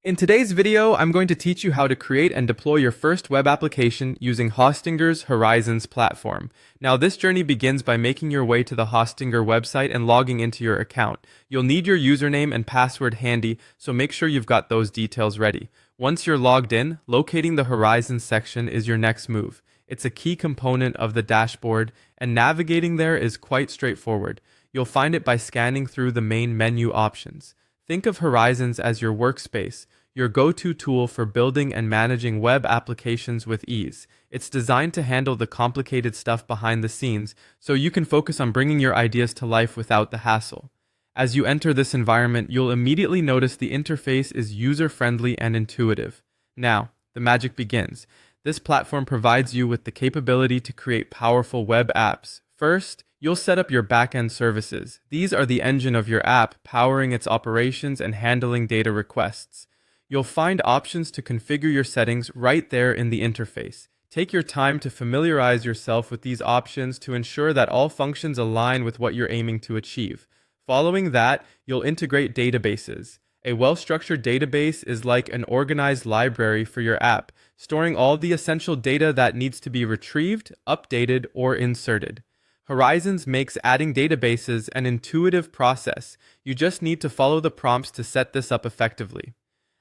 In today's video, I'm going to teach you how to create and deploy your first web application using Hostinger's Horizons platform. Now, this journey begins by making your way to the Hostinger website and logging into your account. You'll need your username and password handy, so make sure you've got those details ready. Once you're logged in, locating the Horizons section is your next move. It's a key component of the dashboard, and navigating there is quite straightforward. You'll find it by scanning through the main menu options. Think of Horizons as your workspace, your go-to tool for building and managing web applications with ease. It's designed to handle the complicated stuff behind the scenes, so you can focus on bringing your ideas to life without the hassle. As you enter this environment, you'll immediately notice the interface is user-friendly and intuitive. Now, the magic begins. This platform provides you with the capability to create powerful web apps. First, you'll set up your backend services. These are the engine of your app, powering its operations and handling data requests. You'll find options to configure your settings right there in the interface. Take your time to familiarize yourself with these options to ensure that all functions align with what you're aiming to achieve. Following that, you'll integrate databases. A well-structured database is like an organized library for your app, storing all the essential data that needs to be retrieved, updated, or inserted. Horizons makes adding databases an intuitive process. You just need to follow the prompts to set this up effectively.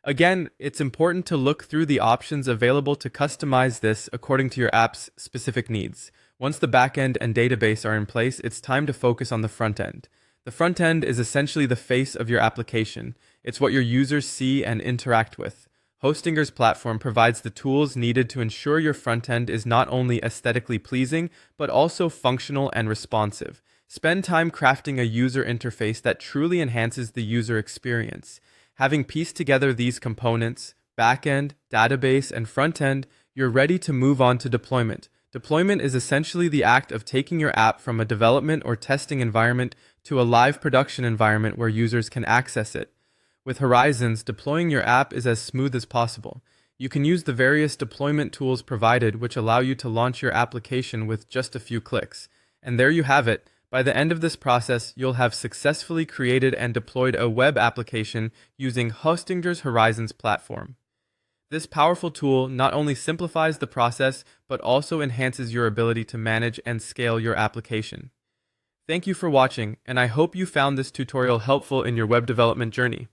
Again, it's important to look through the options available to customize this according to your app's specific needs. Once the backend and database are in place, it's time to focus on the front end. The front end is essentially the face of your application. It's what your users see and interact with. Hostinger's platform provides the tools needed to ensure your front end is not only aesthetically pleasing, but also functional and responsive. Spend time crafting a user interface that truly enhances the user experience. Having pieced together these components, backend, database, and front end, you're ready to move on to deployment. Deployment is essentially the act of taking your app from a development or testing environment to a live production environment where users can access it. With Horizons, deploying your app is as smooth as possible. You can use the various deployment tools provided, which allow you to launch your application with just a few clicks. And there you have it. By the end of this process, you'll have successfully created and deployed a web application using Hostinger's Horizons platform. This powerful tool not only simplifies the process, but also enhances your ability to manage and scale your application. Thank you for watching, and I hope you found this tutorial helpful in your web development journey.